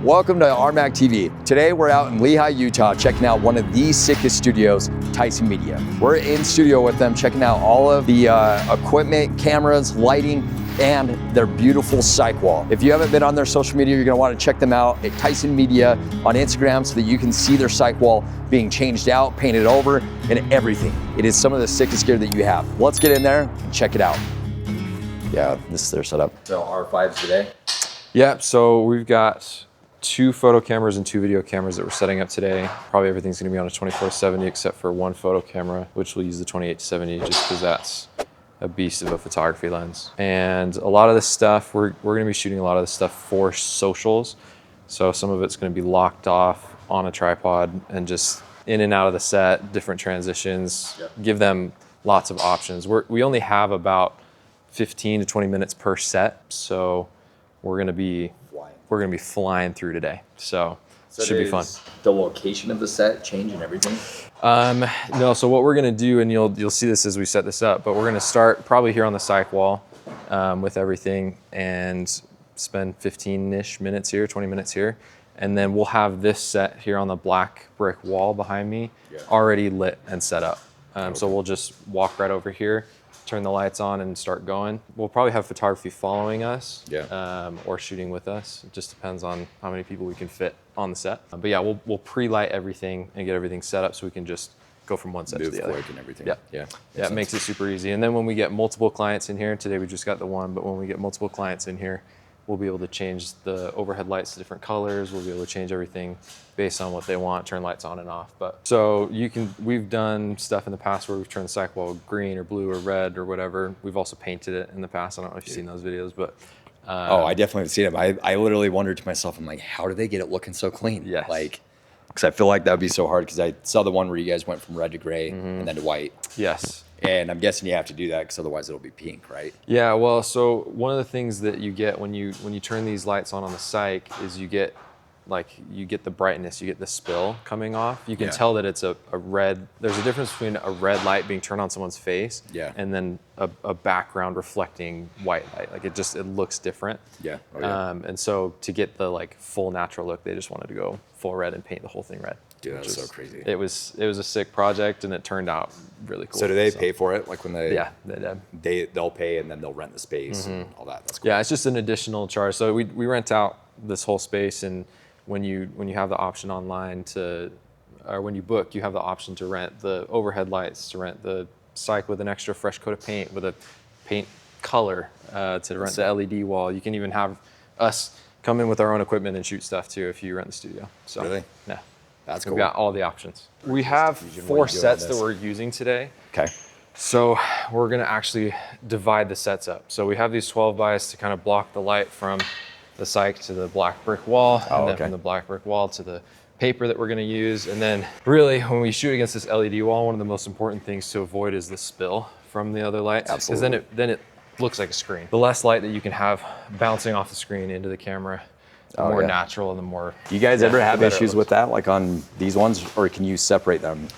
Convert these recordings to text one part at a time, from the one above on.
Welcome to RMAC TV. Today we're out in Lehi, Utah, checking out one of the sickest studios, Tyson Media. We're in studio with them, checking out all of the equipment, cameras, lighting, and their beautiful psych wall. If you haven't been on their social media, you're gonna wanna check them out at Tyson Media on Instagram so that you can see their psych wall being changed out, painted over, and everything. It is some of the sickest gear that you have. Let's get in there and check it out. Yeah, this is their setup. So R5s today? Yep, so we've got 2 photo cameras and 2 video cameras that we're setting up today. Probably everything's gonna be on a 24-70 except for 1 photo camera, which we'll use the 28-70 just because that's a beast of a photography lens. And a lot of this stuff, we're gonna be shooting a lot of this stuff for socials. So some of it's gonna be locked off on a tripod and just in and out of the set, different transitions, give them lots of options. We only have about 15 to 20 minutes per set. So we're gonna be flying through today. So it should be fun. The location of the set change and everything? No, so what we're gonna do, and you'll see this as we set this up, but we're gonna start probably here on the psych wall with everything and spend 15-ish minutes here, 20 minutes here. And then we'll have this set here on the black brick wall behind me already lit and set up. So we'll just walk right over here, turn the lights on and start going. We'll probably have photography following us or shooting with us. It just depends on how many people we can fit on the set. But yeah, we'll pre-light everything and get everything set up so we can just go from one set to the other. Quick and everything. Yeah, it makes it super easy. And then when we get multiple clients in here, today we just got the one, but when we get multiple clients in here, we'll be able to change the overhead lights to different colors. We'll be able to change everything based on what they want, turn lights on and off. But so we've done stuff in the past where we've turned the psych wall green or blue or red or whatever. We've also painted it in the past. I don't know if you've seen those videos, but. Oh, I definitely have seen it. I literally wondered to myself, I'm like, how do they get it looking so clean? Yes. Like, because I feel like that would be so hard because I saw the one where you guys went from red to gray and then to white. Yes. And I'm guessing you have to do that because otherwise it'll be pink, right? Yeah, well, so one of the things that you get when you turn these lights on the psych is you get the brightness, you get the spill coming off. You can tell that it's a red. There's a difference between a red light being turned on someone's face and then a background reflecting white light. Like it looks different. Yeah. Oh, yeah. And so to get the full natural look, they just wanted to go full red and paint the whole thing red. Dude, that's so crazy. It was a sick project and it turned out really cool. So do they pay for it? Like when they? Yeah, they did. They'll pay and then they'll rent the space and all that. That's cool. Yeah, it's just an additional charge. So we rent out this whole space, and when you have the option online or when you book, you have the option to rent the overhead lights, to rent the psych with an extra fresh coat of paint, with a paint color, to rent the LED wall. You can even have us come in with our own equipment and shoot stuff too if you rent the studio. So, really? Yeah. That's cool. We've got all the options. We have 4 sets that we're using today. Okay. So we're gonna actually divide the sets up. So we have these 12 bys to kind of block the light from the psych to the black brick wall, and then from the black brick wall to the paper that we're gonna use. And then really when we shoot against this LED wall, one of the most important things to avoid is the spill from the other lights. Absolutely. Because then it looks like a screen. The less light that you can have bouncing off the screen into the camera, the more natural and the more. Do you guys ever have issues with that, like on these ones, or can you separate them?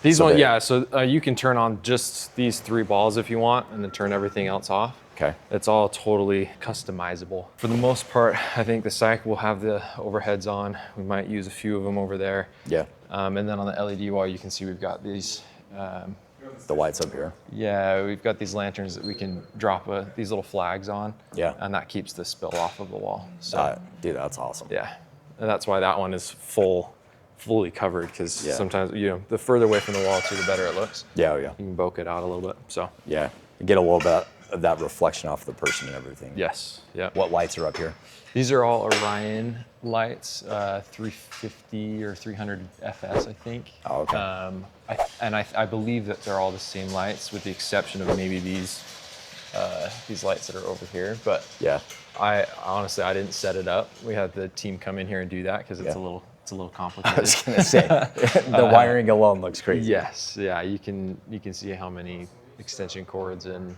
These ones, yeah. So you can turn on just these 3 balls if you want, and then turn everything else off. Okay. It's all totally customizable. For the most part, I think the psych will have the overheads on. We might use a few of them over there. Yeah. And then on the LED wall, you can see we've got these. The lights up here. Yeah, we've got these lanterns that we can drop these little flags on. Yeah. And that keeps the spill off of the wall. So, dude, that's awesome. Yeah, and that's why that one is fully covered, because sometimes the further away from the wall too, the better it looks. Yeah, yeah. You can bokeh it out a little bit. So yeah, you get a little bit of that reflection off the person and everything. Yes. Yeah. What lights are up here? These are all Orion lights, 350 or 300 FS, I think. Oh, okay. I believe that they're all the same lights, with the exception of maybe these lights that are over here. But yeah, I honestly didn't set it up. We had the team come in here and do that because it's a little complicated. I was gonna say the wiring alone looks crazy. Yes. Yeah. You can see how many extension cords and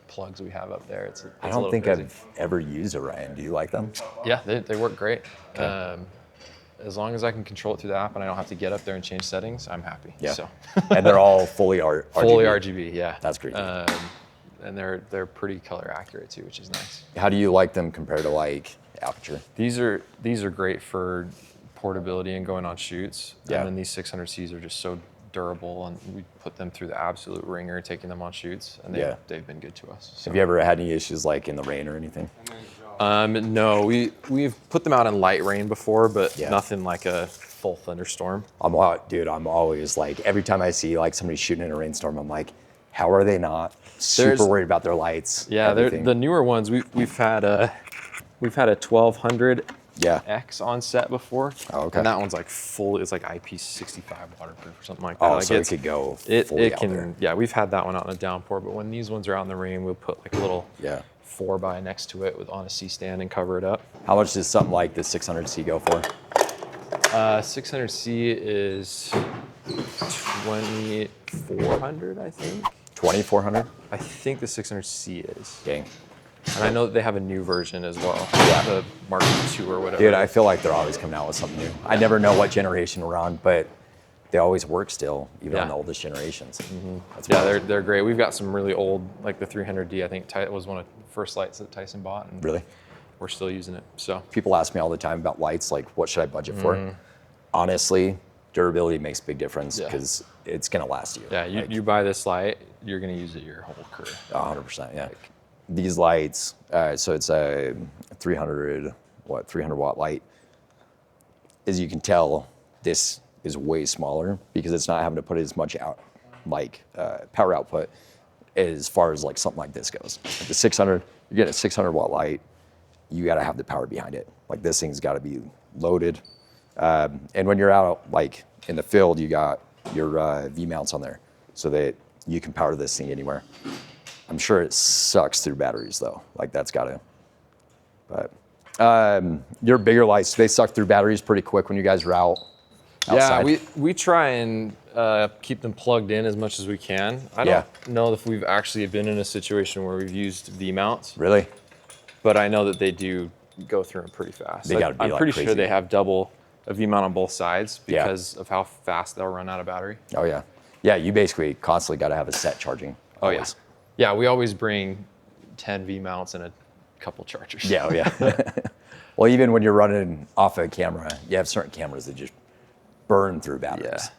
plugs we have up there. It's I don't think crazy. I've ever used Orion. Do you like them? Yeah, they work great. Okay. As long as I can control it through the app and I don't have to get up there and change settings, I'm happy. Yeah. So. And they're all fully RGB. Fully RGB, yeah. That's great. And they're pretty color accurate too, which is nice. How do you like them compared to like aperture. These are great for portability and going on shoots. Yeah. And then these 600Cs are just so durable, and we put them through the absolute ringer taking them on shoots, and they've been good to us. So. Have you ever had any issues like in the rain or anything? No, we've put them out in light rain before, but Yeah. nothing like a full thunderstorm. I'm always like, every time I see like somebody shooting in a rainstorm, I'm like, how are they not super worried about their lights? Yeah, the newer ones. We've had a 1200 X on set before. Oh, okay. And that one's like full. It's like IP65 waterproof or something like that. Oh, like so it could go fully out there. Yeah, we've had that one out in a downpour, but when these ones are out in the rain, we'll put like a little 4x next to it on a C-stand and cover it up. How much does something like the 600C go for? 600C is 2400, I think. 2400? I think the 600C is. Dang. And I know that they have a new version as well. Yeah. The Mark II or whatever. Dude, I feel like they're always coming out with something new. I never know what generation we're on, but they always work still, even on the oldest generations. That's they're great. We've got some really old, like the 300D, I think was one of the first lights that Tyson bought. And really? We're still using it, so. People ask me all the time about lights, like what should I budget for? Honestly, durability makes a big difference because it's gonna last you. Yeah, you buy this light, you're gonna use it your whole career. 100%, yeah. These lights, so it's a 300 watt light. As you can tell, this is way smaller because it's not having to put as much out, power output as far as like something like this goes. Like the 600, you get a 600 watt light, you got to have the power behind it. Like this thing's got to be loaded. And when you're out like in the field, you got your V mounts on there so that you can power this thing anywhere. I'm sure it sucks through batteries though. Like that's got to. But your bigger lights, they suck through batteries pretty quick when you guys are out outside. Yeah, we try and keep them plugged in as much as we can. I don't know if we've actually been in a situation where we've used V mounts. Really? But I know that they do go through them pretty fast. They gotta be I'm pretty sure they have double a V mount on both sides because of how fast they'll run out of battery. Oh yeah. Yeah, you basically constantly got to have a set charging. Always. Yeah, we always bring 10 V mounts and a couple chargers. Yeah, oh yeah. Well, even when you're running off a camera, you have certain cameras that just burn through batteries.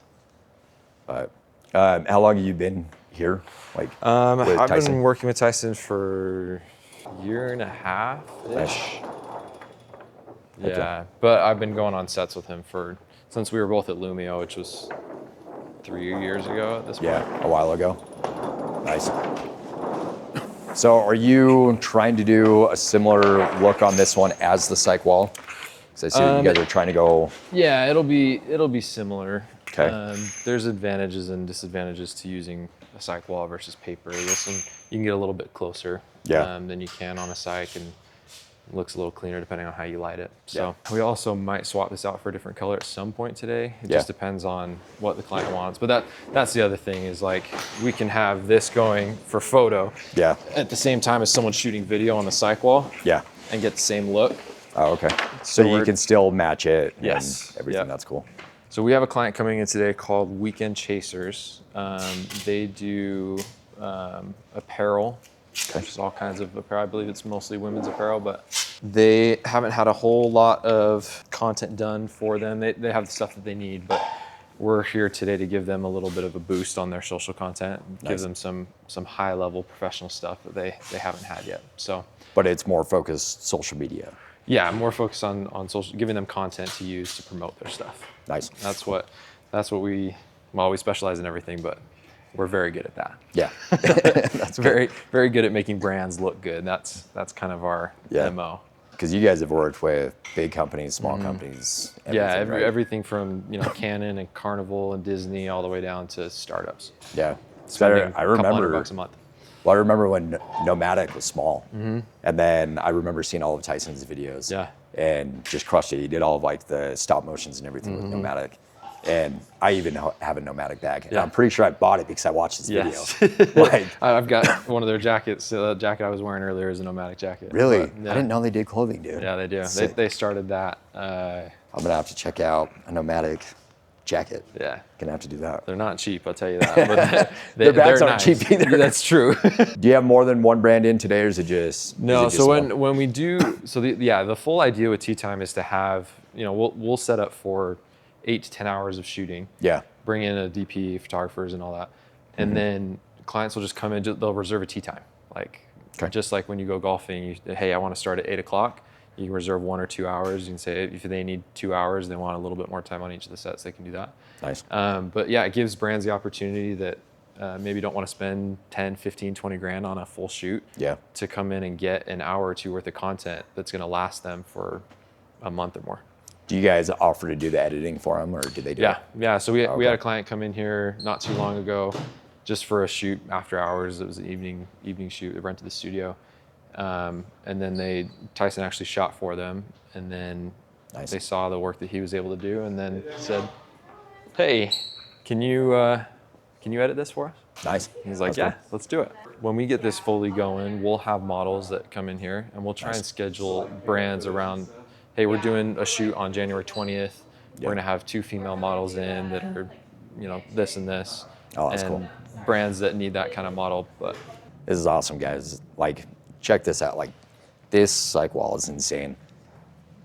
Yeah. But how long have you been here? Like, with I've Tyson? been working with Tyson for a year and a half-ish. Yeah, but I've been going on sets with him since we were both at Lumio, which was 3 years ago at this point. Yeah, a while ago. Nice. So are you trying to do a similar look on this one as the cyc wall? Because I see that you guys are trying to go. Yeah, it'll be similar. Okay. There's advantages and disadvantages to using a cyc wall versus paper. This one, you can get a little bit closer than you can on a cyc, and it looks a little cleaner depending on how you light it. So we also might swap this out for a different color at some point today. It just depends on what the client wants. But that's the other thing is like we can have this going for photo at the same time as someone shooting video on the cyc wall and get the same look. Oh, okay. So you can still match it and everything. Yeah. That's cool. So we have a client coming in today called Weekend Chasers. They do apparel, which is all kinds of apparel. I believe it's mostly women's apparel, but they haven't had a whole lot of content done for them. They have the stuff that they need, but we're here today to give them a little bit of a boost on their social content, give them some high level professional stuff that they haven't had yet. So, but it's more focused social media. Yeah, more focused on social, giving them content to use to promote their stuff. Nice. That's what we specialize in everything, but we're very good at that. Yeah. That's very, very good at making brands look good. That's kind of our MO. Because you guys have worked with big companies, small companies. Everything from Canon and Carnival and Disney all the way down to startups. Yeah. Spending I remember $200 a month. Well, I remember when Nomadic was small, and then I remember seeing all of Tyson's videos, and just crushed it. He did all of like the stop motions and everything with Nomadic, and I even have a Nomadic bag. And I'm pretty sure I bought it because I watched his video. Like, I've got one of their jackets. The jacket I was wearing earlier is a Nomadic jacket. Really? But, I didn't know they did clothing, dude. Yeah, they do. They started that. I'm gonna have to check out a Nomadic jacket. Yeah. Gonna have to do that. They're not cheap, I'll tell you that. But Their bats they're aren't nice. cheap either. That's true. Do you have more than one brand in today, or is it just No, is it so just one? when we do, so the full idea with Tea Time is to have, we'll set up for 8 to 10 hours of shooting. Yeah. Bring in a DP, photographers and all that. And then clients will just come in, they'll reserve a tea time. Like, just like when you go golfing, hey, I want to start at 8 o'clock. You can reserve 1 or 2 hours. You can say if they need 2 hours, they want a little bit more time on each of the sets, they can do that. Nice. But yeah, it gives brands the opportunity that maybe don't want to spend 10, 15, 20 grand on a full shoot to come in and get an hour or two worth of content that's going to last them for a month or more. Do you guys offer to do the editing for them, or do they do it? Yeah. So we had a client come in here not too long ago just for a shoot after hours. It was an evening shoot. They rented the studio. And then Tyson actually shot for them, and then they saw the work that he was able to do, and then said, hey, can you edit this for us? Nice. He's like, yeah, let's do it. When we get this fully going, we'll have models that come in here, and we'll try and schedule brands around, hey, we're doing a shoot on January 20th. We're gonna have 2 female models in that are, this and this. Oh, that's cool. Brands that need that kind of model. But this is awesome, guys. Like, check this out. Like, this cyc wall is insane.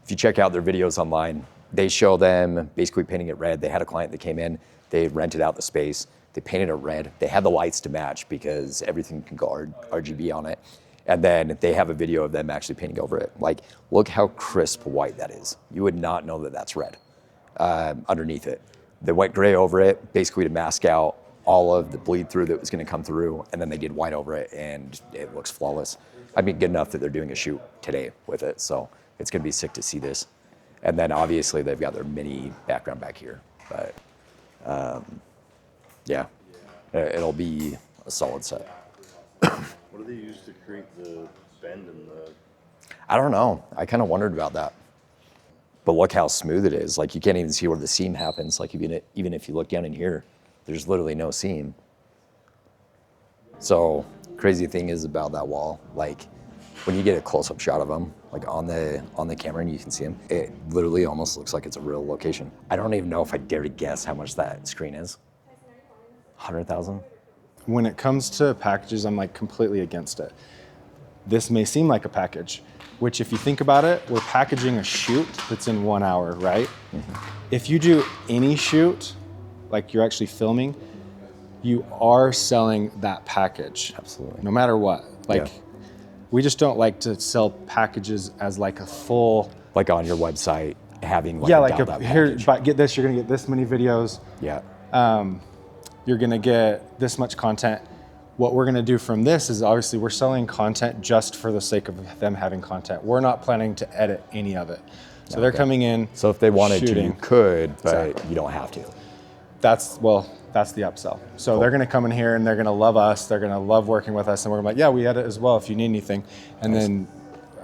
If you check out their videos online, they show them basically painting it red. They had a client that came in, they rented out the space, they painted it red. They had the lights to match because everything can go RGB on it. And then they have a video of them actually painting over it. Like, look how crisp white that is. You would not know that that's red underneath it. They went gray over it, basically to mask out all of the bleed through that was gonna come through, and then they did white over it, and it looks flawless. I mean, good enough that they're doing a shoot today with it, so it's gonna be sick to see this. And then obviously they've got their mini background back here, but yeah, it'll be a solid set. What do they use to create the bend in the... I don't know. I kind of wondered about that. But look how smooth it is. Like, you can't even see where the seam happens. Like, even if you look down in here, there's literally no seam. So, crazy thing is about that wall, like, when you get a close-up shot of them, like on the camera and you can see them, it literally almost looks like it's a real location. I don't even know if I dare to guess how much that screen is. 100,000? When it comes to packages, I'm like completely against it. This may seem like a package, which if you think about it, we're packaging a shoot that's in 1 hour, right? Mm-hmm. If you do any shoot, like you're actually filming, you are selling that package. Absolutely. No matter what. Like, we just don't like to sell packages as like a full... Like on your website, having like here, but get this, you're gonna get this many videos. Yeah. You're gonna get this much content. What we're gonna do from this is obviously we're selling content just for the sake of them having content. We're not planning to edit any of it. So they're coming in. So if they wanted shooting. to, you could, but you don't have to. That's the upsell. So they're gonna come in here and they're gonna love us. They're gonna love working with us, and we're gonna be like, yeah, we edit as well if you need anything. And then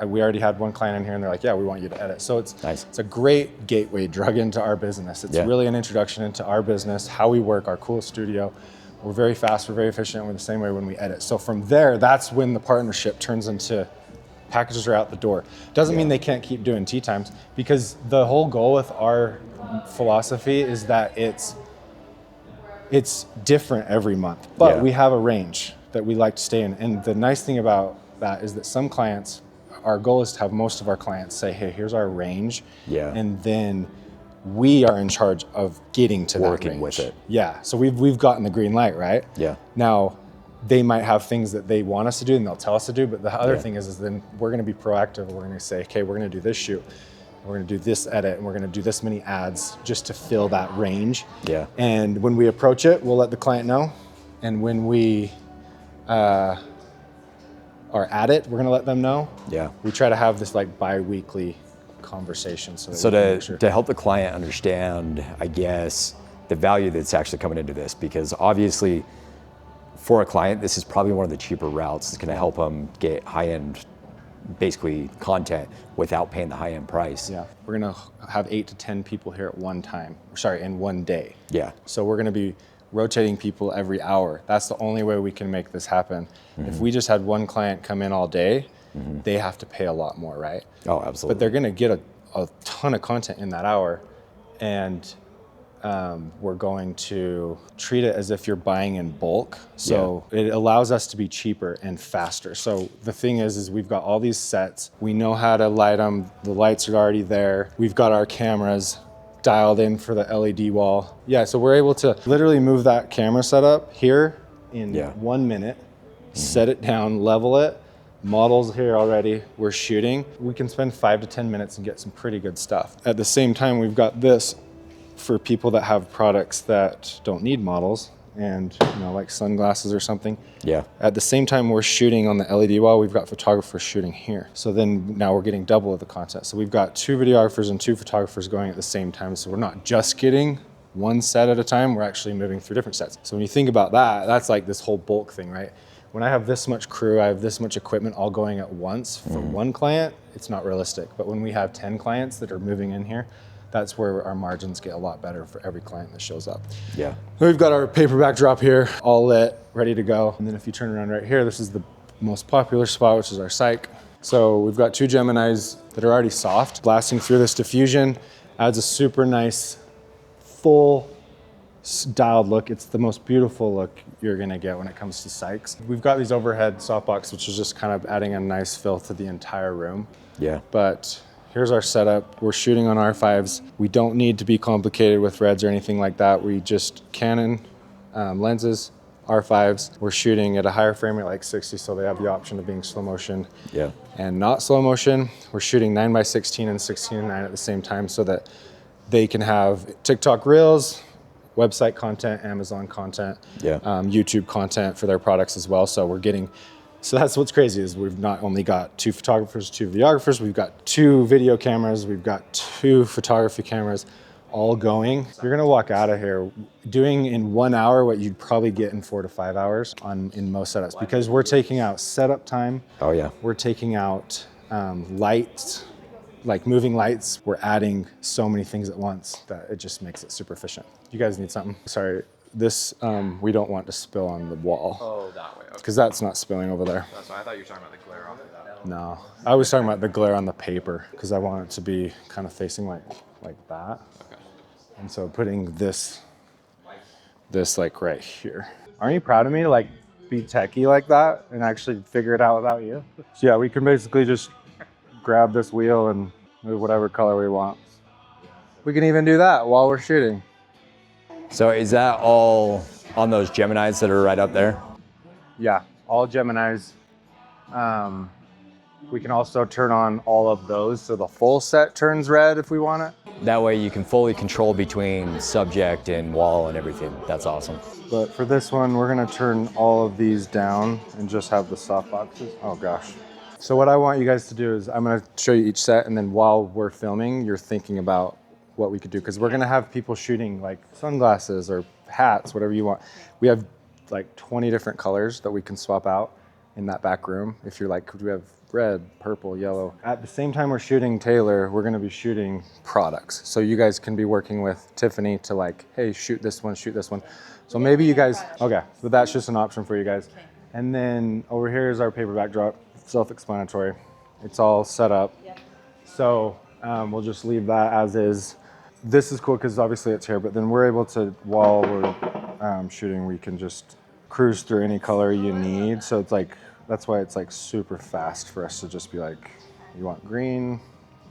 we already had one client in here and they're like, yeah, we want you to edit. So it's a great gateway drug into our business. It's really an introduction into our business, how we work, our cool studio. We're very fast, we're very efficient, we're the same way when we edit. So from there, that's when the partnership turns into packages are out the door. Doesn't mean they can't keep doing tea times, because the whole goal with our philosophy is that it's different every month, but we have a range that we like to stay in. And the nice thing about that is that some clients, our goal is to have most of our clients say, hey, here's our range. Yeah. And then we are in charge of getting to working that range. with it. Yeah. So we've gotten the green light, right? Yeah. Now they might have things that they want us to do and they'll tell us to do, but the other thing is then we're going to be proactive. We're going to say, okay, we're going to do this shoot. We're going to do this edit, and we're going to do this many ads just to fill that range. Yeah. And when we approach it, we'll let the client know. And when we are at it, we're going to let them know. Yeah. We try to have this like bi-weekly conversation. So to help the client understand, I guess, the value that's actually coming into this, because obviously for a client, this is probably one of the cheaper routes. It's going to help them get high-end basically content without paying the high-end price. Yeah, we're gonna have 8 to 10 people here at one time, in one day. Yeah. So we're gonna be rotating people every hour. That's the only way we can make this happen. If we just had one client come in all day, they have to pay a lot more, right? Oh, absolutely. But they're gonna get a ton of content in that hour, and we're going to treat it as if you're buying in bulk. So it allows us to be cheaper and faster. So the thing is we've got all these sets. We know how to light them. The lights are already there. We've got our cameras dialed in for the LED wall. Yeah, so we're able to literally move that camera setup here in 1 minute, set it down, level it, models here already, we're shooting. We can spend 5 to 10 minutes and get some pretty good stuff. At the same time, we've got this for people that have products that don't need models and, you know, like sunglasses or something. Yeah. At the same time we're shooting on the LED wall, we've got photographers shooting here. So then now we're getting double of the content. So we've got 2 videographers and 2 photographers going at the same time. So we're not just getting one set at a time, we're actually moving through different sets. So when you think about that, that's like this whole bulk thing, right? When I have this much crew, I have this much equipment all going at once for one client, it's not realistic. But when we have 10 clients that are moving in here, that's where our margins get a lot better for every client that shows up. Yeah. We've got our paper backdrop here, all lit, ready to go. And then if you turn around right here, this is the most popular spot, which is our cyc. So we've got 2 Geminis that are already soft. Blasting through this diffusion adds a super nice, full, dialed look. It's the most beautiful look you're gonna get when it comes to cycs. We've got these overhead softbox, which is just kind of adding a nice fill to the entire room. Yeah. But here's our setup. We're shooting on R5s. We don't need to be complicated with reds or anything like that. We just Canon lenses, R5s. We're shooting at a higher frame rate, like 60, so they have the option of being slow motion and not slow motion. We're shooting 9x16 and 16:9 at the same time so that they can have TikTok Reels, website content, Amazon content, YouTube content for their products as well. So we're getting, so that's what's crazy is we've not only got 2 photographers, 2 videographers, we've got 2 video cameras, we've got 2 photography cameras all going. You're gonna walk out of here doing in 1 hour what you'd probably get in 4 to 5 hours in most setups, because we're taking out setup time. Oh yeah. We're taking out lights, like moving lights. We're adding so many things at once that it just makes it super efficient. You guys need something? Sorry, this we don't want to spill on the wall. Oh, that way. Okay. Because that's not spilling over there. That's why I thought you were talking about the glare off of that. No, I was talking about the glare on the paper because I want it to be kind of facing like that. Okay. And so putting this like right here. Aren't you proud of me to like be techie like that and actually figure it out without you? So yeah, we can basically just grab this wheel and move whatever color we want. We can even do that while we're shooting. So is that all on those Geminis that are right up there? Yeah, all Geminis. We can also turn on all of those so the full set turns red if we want it. That way you can fully control between subject and wall and everything. That's awesome. But for this one, we're gonna turn all of these down and just have the soft boxes. Oh gosh. So what I want you guys to do is I'm gonna show you each set, and then while we're filming, you're thinking about what we could do, because we're gonna have people shooting like sunglasses or hats, whatever you want. We have like 20 different colors that we can swap out in that back room. If you're like, could we have red, purple, yellow? At the same time we're shooting Taylor, we're gonna be shooting products. So you guys can be working with Tiffany to like, hey, shoot this one, shoot this one. So maybe you guys, okay, but that's just an option for you guys. And then over here is our paper backdrop, self-explanatory. It's all set up. So we'll just leave that as is. This is cool because obviously it's here, but then we're able to, while we're shooting, we can just cruise through any color you need. So it's like, that's why it's like super fast for us to just be like, you want green,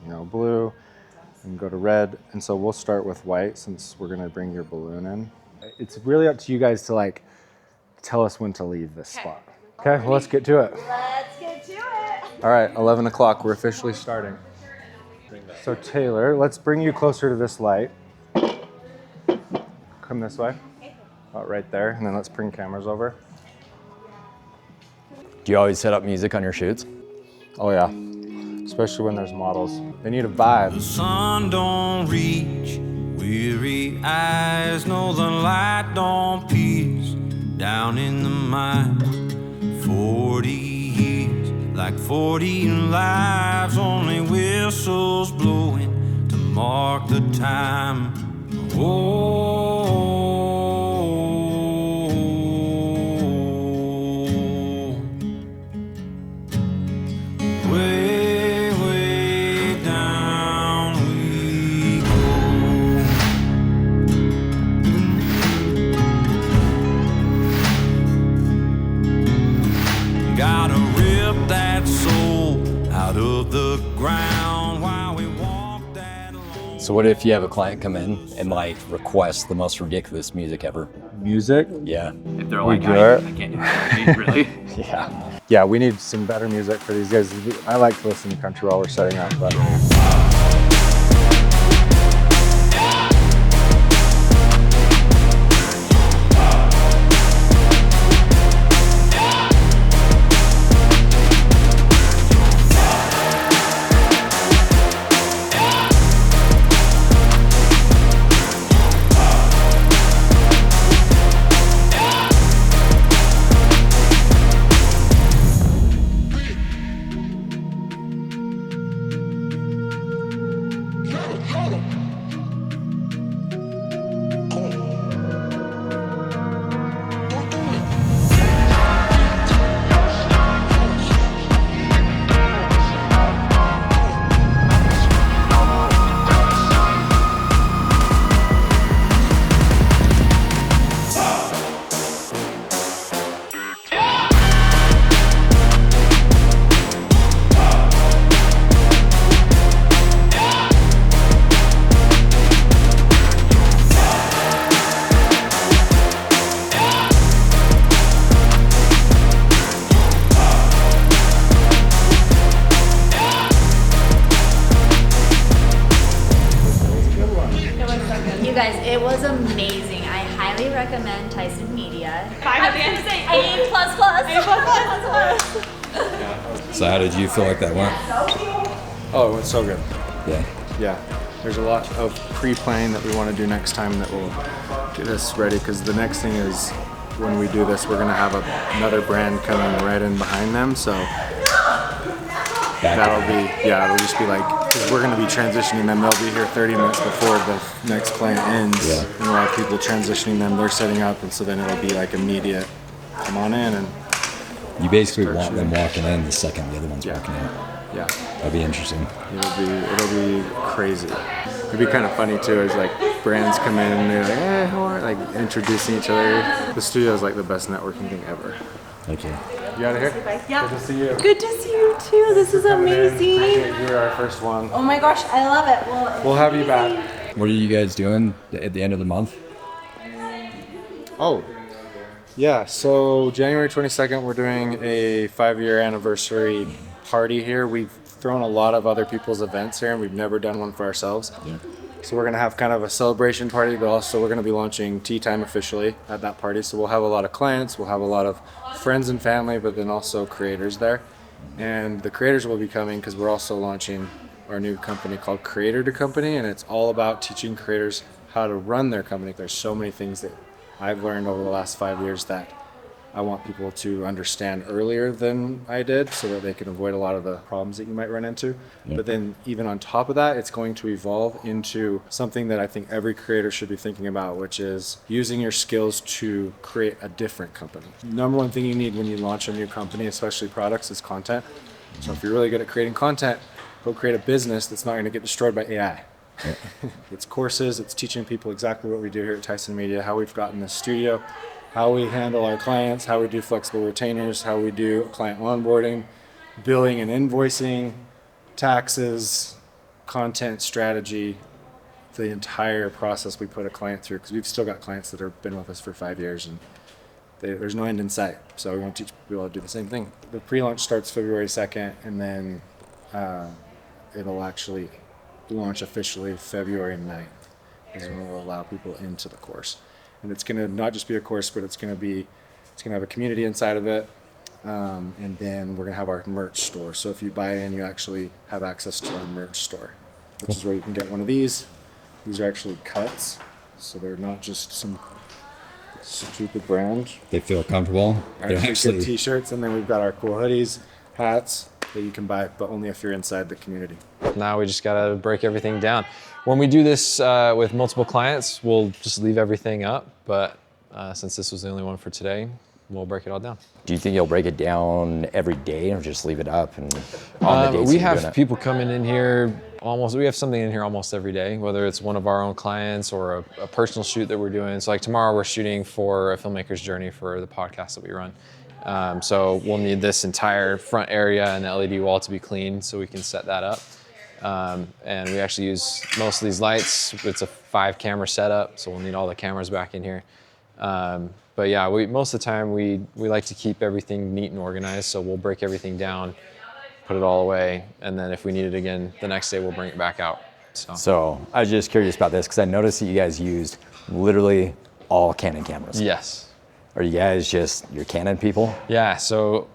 you know, blue, and go to red. And so we'll start with white since we're gonna bring your balloon in. It's really up to you guys to like, tell us when to leave this spot. Okay, well, let's get to it. Let's get to it. All right, 11 o'clock, we're officially starting. So Taylor, let's bring you closer to this light. Come this way, about right there, and then let's bring cameras over. Do you always set up music on your shoots? Oh yeah, especially when there's models. They need a vibe. The sun don't reach, weary eyes know the light don't pierce down in the mines. 40 years, like 40 lives, only whistles blowing to mark the time. Oh, way, way down we go. So what if you have a client come in and like request the most ridiculous music ever? Music? Yeah. If they're We like, do I it. can't do that, really. Yeah. Yeah, we need some better music for these guys. I like to listen to country while we're setting up, but You guys, it was amazing. I highly recommend Tyson Media. I was gonna say A++. So how did you feel like that went? oh, it went so good. Yeah. Yeah, there's a lot of pre-planning that we want to do next time that will get us ready, because the next thing is when we do this, we're going to have another brand coming right in behind them. So that'll be, yeah, it'll just be like, because we're going to be transitioning them. They'll be here 30 minutes before the next client ends. Yeah. And we'll have people transitioning them. They're setting up, and so then it'll be like immediate. Come on in, and You basically want them walking in the second the other one's Yeah. walking out. yeah. That'd be interesting. It'll be crazy. It'd be kind of funny too, is like brands come in and they're like, hey, how are you? Like introducing each other. The studio is like the best networking thing ever. Thank you. You out of here? Yeah. Good to see you. Good to see you too. This is amazing. You were our first one. Oh my gosh, I love it. Well, it's We'll have you amazing. back. What are you guys doing at the end of the month? Oh, yeah. So January 22nd, we're doing a 5-year anniversary party here. We've thrown a lot of other people's events here, and we've never done one for ourselves. Yeah. So we're gonna have kind of a celebration party, but also we're gonna be launching Tea Time officially at that party. So we'll have a lot of clients, we'll have a lot of friends and family, but then also creators there. And the creators will be coming because we're also launching our new company called Creator to Company, and it's all about teaching creators how to run their company. There's so many things that I've learned over the last 5 years that I want people to understand earlier than I did, so that they can avoid a lot of the problems that you might run into. Yeah. But then even on top of that, it's going to evolve into something that I think every creator should be thinking about, which is using your skills to create a different company. Number one thing you need when you launch a new company, especially products, is content. So if you're really good at creating content, go create a business that's not going to get destroyed by AI. It's courses, it's teaching people exactly what we do here at Tyson Media, how we've gotten this studio, how we handle our clients, how we do flexible retainers, how we do client onboarding, billing and invoicing, taxes, content strategy, the entire process we put a client through, because we've still got clients that have been with us for 5 years and there's no end in sight. So we want to teach people how to do the same thing. The pre-launch starts February 2nd, and then it'll actually launch officially February 9th is when we'll allow people into the course. And it's going to not just be a course, but it's going to have a community inside of it. And then we're going to have our merch store. So if you buy in, you actually have access to our merch store, which is where you can get one of these. These are actually cuts, so they're not just some stupid brand. They feel comfortable. They're Actually good t-shirts, and then we've got our cool hoodies, hats that you can buy, but only if you're inside the community. Now we just gotta break everything down. When we do this with multiple clients, we'll just leave everything up, but since this was the only one for today, we'll break it all down. Do you think you'll break it down every day or just leave it up? And on the days We that you're doing have it? people coming in here we have something in here almost every day, whether it's one of our own clients or a personal shoot that we're doing. So like tomorrow we're shooting for a filmmaker's journey for the podcast that we run. So we'll need this entire front area and the LED wall to be clean so we can set that up. And we actually use most of these lights. It's a 5-camera setup, so we'll need all the cameras back in here. But yeah, most of the time we like to keep everything neat and organized, so we'll break everything down, put it all away, and then if we need it again the next day, we'll bring it back out. So I was just curious about this because I noticed that you guys used literally all Canon cameras. Yes. Are you guys just your Canon people? Yeah, so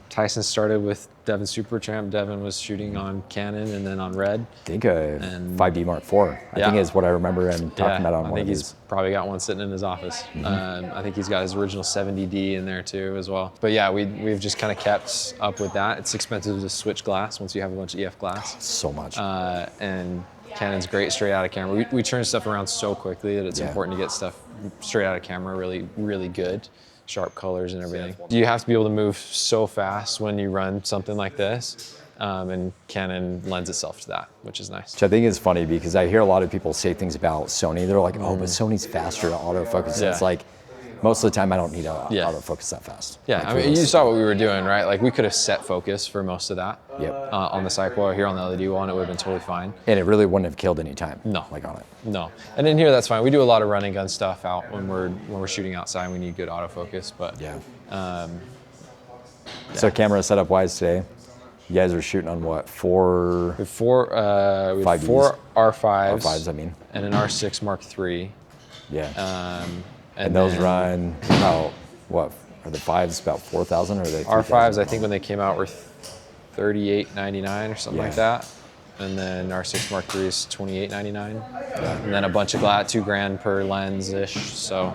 Tyson started with Devin Supertramp. Devin was shooting on Canon and then on Red. I think a 5D Mark IV. I think is what I remember him talking about on one of these. He's probably got one sitting in his office. I think he's got his original 70D in there too as well. But yeah, we've just kind of kept up with that. It's expensive to switch glass once you have a bunch of EF glass. So much. And Canon's great straight out of camera. We turn stuff around so quickly that it's important to get stuff straight out of camera really, really good. Sharp colors and everything. You have to be able to move so fast when you run something like this. And Canon lends itself to that, which is nice. Which I think is funny because I hear a lot of people say things about Sony. They're like, oh, but Sony's faster to autofocus. It's like, most of the time I don't need to autofocus that fast. Yeah, like, I mean, you saw what we were doing, right? Like we could have set focus for most of that. Yep. On the cycle or here on the LED one, it would have been totally fine. And it really wouldn't have killed any time. No. Like on it. No. And in here, that's fine. We do a lot of running gun stuff out when we're shooting outside. We need good autofocus, but So camera setup wise today, you guys are shooting on what, we have four R5s. R5s, I mean. And an R6 Mark III. Yeah. And those run about, what, are the 5s about 4,000 or are they 3,000? R5s, I think when they came out were $38.99 or something like that. And then R6 Mark III is $28.99. And then a bunch of glass, $2,000 per lens-ish, so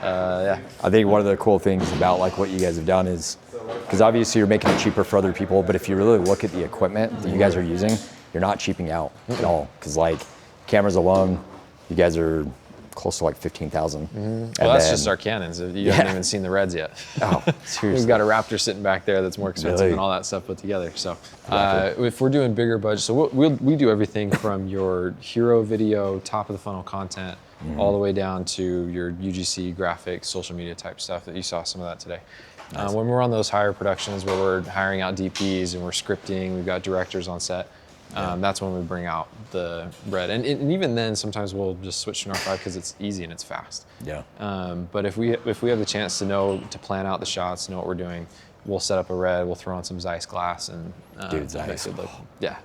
yeah. I think one of the cool things about like what you guys have done is, because obviously you're making it cheaper for other people, but if you really look at the equipment that you guys are using, you're not cheaping out at all. Because like cameras alone, you guys are close to like 15,000. Well, that's just our Canons. You haven't even seen the Reds yet. Oh, seriously. We've got a Raptor sitting back there that's more expensive than all that stuff put together. So if we're doing bigger budgets, so we do everything from your hero video, top of the funnel content, all the way down to your UGC graphics, social media type stuff that you saw some of that today. Nice. When we're on those higher productions where we're hiring out DPs and we're scripting, we've got directors on set, that's when we bring out the Red. And even then, sometimes we'll just switch to an R5 because it's easy and it's fast. Yeah. But if we have the chance to plan out the shots, know what we're doing, we'll set up a Red, we'll throw on some Zeiss glass and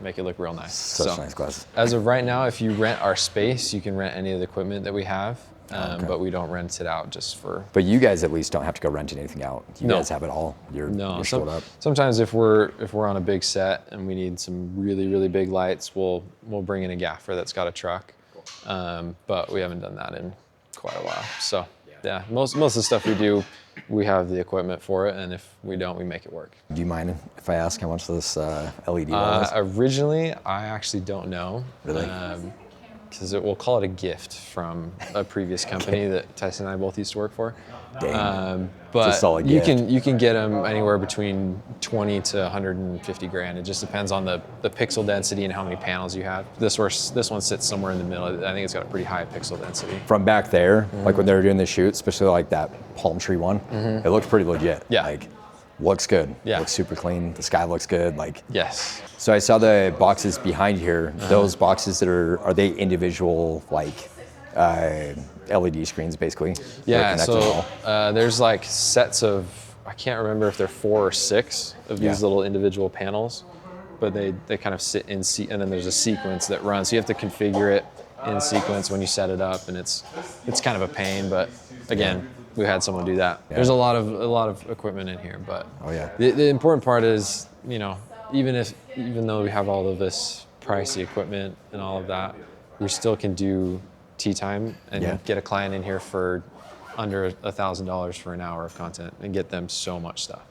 make it look real nice. Such nice glasses. As of right now, if you rent our space, you can rent any of the equipment that we have. But we don't rent it out just for. But you guys at least don't have to go renting anything out. You guys have it all. You're showed up. Sometimes if we're on a big set and we need some really, really big lights, we'll bring in a gaffer that's got a truck. But we haven't done that in quite a while. So yeah, most of the stuff we do, we have the equipment for it, and if we don't, we make it work. Do you mind if I ask how much this LED was? Originally, I actually don't know. Really? Because we'll call it a gift from a previous company that Tyson and I both used to work for. But you can get them anywhere between 20 to 150 grand. It just depends on the pixel density and how many panels you have. This one sits somewhere in the middle. I think it's got a pretty high pixel density. From back there, like when they were doing the shoot, especially like that palm tree one, it looked pretty legit. Yeah. Like, looks good. Yeah. Looks super clean. The sky looks good. Like. Yes. So I saw the boxes behind here. Those boxes that are they individual like LED screens basically? Yeah. So there's like sets of, I can't remember if they're 4 or 6 of these little individual panels, but they kind of sit in and then there's a sequence that runs. So you have to configure it in sequence when you set it up, and it's kind of a pain, but again. We had someone do that. Yeah. There's a lot of equipment in here, but the important part is, even though we have all of this pricey equipment and all of that, we still can do tea time and get a client in here for under $1,000 for an hour of content and get them so much stuff.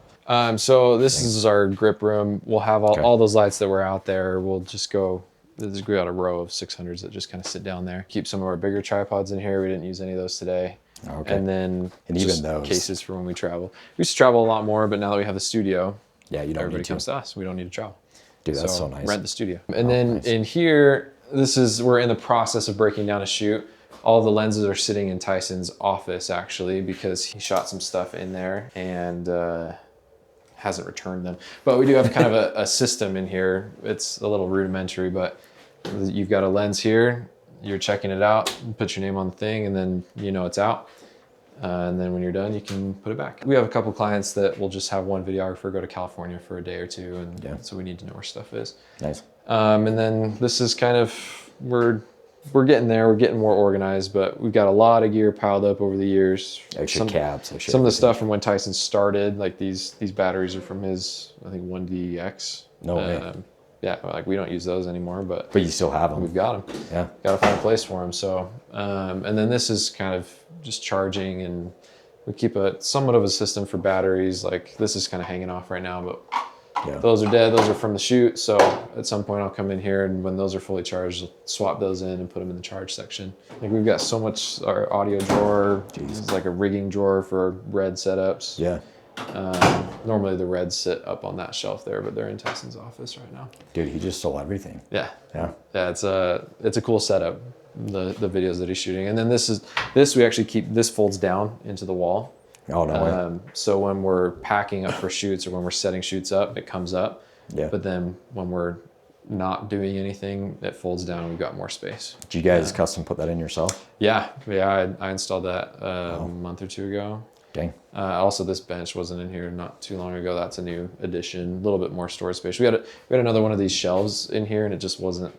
So this is our grip room. We'll have all those lights that were out there. We'll just go. We got a row of 600s that just kind of sit down there. Keep some of our bigger tripods in here. We didn't use any of those today. Okay. And then even those cases for when we travel. We used to travel a lot more, but now that we have the studio, everybody comes to us. We don't need to travel. Dude, that's so nice. Rent the studio. And then in here, we're in the process of breaking down a shoot. All the lenses are sitting in Tyson's office actually, because he shot some stuff in there, and hasn't returned them. But we do have kind of a system in here. It's a little rudimentary, but you've got a lens here. You're checking it out, put your name on the thing, and then you know it's out. And then when you're done, you can put it back. We have a couple clients that will just have one videographer go to California for a day or two, and so we need to know where stuff is. Nice. And then this is kind of, we're getting there. We're getting more organized, but we've got a lot of gear piled up over the years. Extra caps. Some of the stuff from when Tyson started, like these batteries are from his, I think 1DX. No way. Yeah, like we don't use those anymore, but But you still have them. we've got them. Yeah. Got to find a place for them. So, and then this is kind of just charging, and we keep a somewhat of a system for batteries. Like this is kind of hanging off right now, but those are dead. Those are from the shoot. So at some point I'll come in here, and when those are fully charged, I'll swap those in and put them in the charge section. Like we've got so much, our audio drawer is like a rigging drawer for red setups. Yeah. Normally the reds sit up on that shelf there, but they're in Tyson's office right now. Dude, he just stole everything. Yeah. Yeah. Yeah, it's a cool setup, the videos that he's shooting. And then this we actually keep, this folds down into the wall. Oh, no way. So when we're packing up for shoots or when we're setting shoots up, it comes up. Yeah. But then when we're not doing anything, it folds down and we've got more space. Did you guys custom put that in yourself? Yeah, I installed that a month or two ago. Dang. Also, this bench wasn't in here not too long ago. That's a new addition. A little bit more storage space. We had another one of these shelves in here, and it just wasn't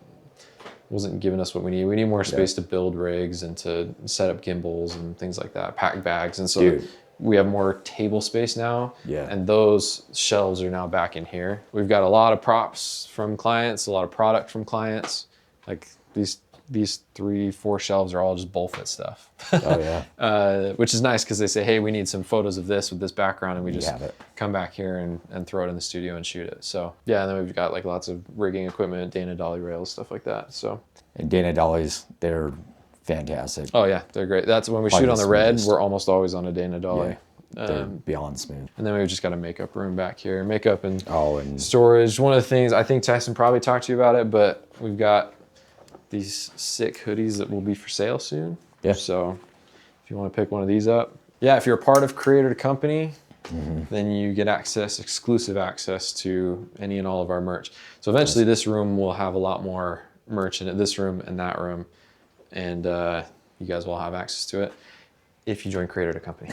giving us what we need. We need more space to build rigs and to set up gimbals and things like that, pack bags. And so we have more table space now. Yeah. And those shelves are now back in here. We've got a lot of props from clients, a lot of product from clients. Like these 3-4 shelves are all just bullfit stuff. Oh yeah. Which is nice because they say, hey, we need some photos of this with this background, and we just have it. come back here and throw it in the studio and shoot it. So yeah, and then we've got like lots of rigging equipment, Dana Dolly rails, stuff like that. So and Dana Dolly's, they're fantastic. Oh yeah, they're great. That's when we shoot on the red, we're almost always on a Dana Dolly. Yeah, they're beyond smooth. And then we've just got a makeup room back here, makeup and and storage. One of the things, I think Tyson probably talked to you about it, but we've got these sick hoodies that will be for sale soon. Yeah. So if you want to pick one of these up. Yeah, if you're a part of Creator to Company, then you get exclusive access to any and all of our merch. So eventually this room will have a lot more merch in it, this room and that room. And you guys will have access to it if you join Creator to Company.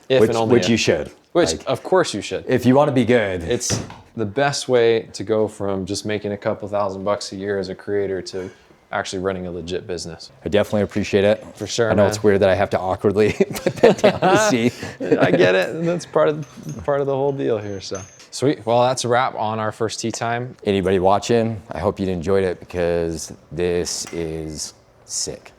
Which you should. Which, of course you should. If you want to be good. It's the best way to go from just making a couple $1,000 a year as a creator to actually running a legit business. I definitely appreciate it. For sure, I know it's weird that I have to awkwardly put that down to see. I get it. That's part of the whole deal here. So sweet. Well, that's a wrap on our first tea time. Anybody watching, I hope you enjoyed it because this is sick.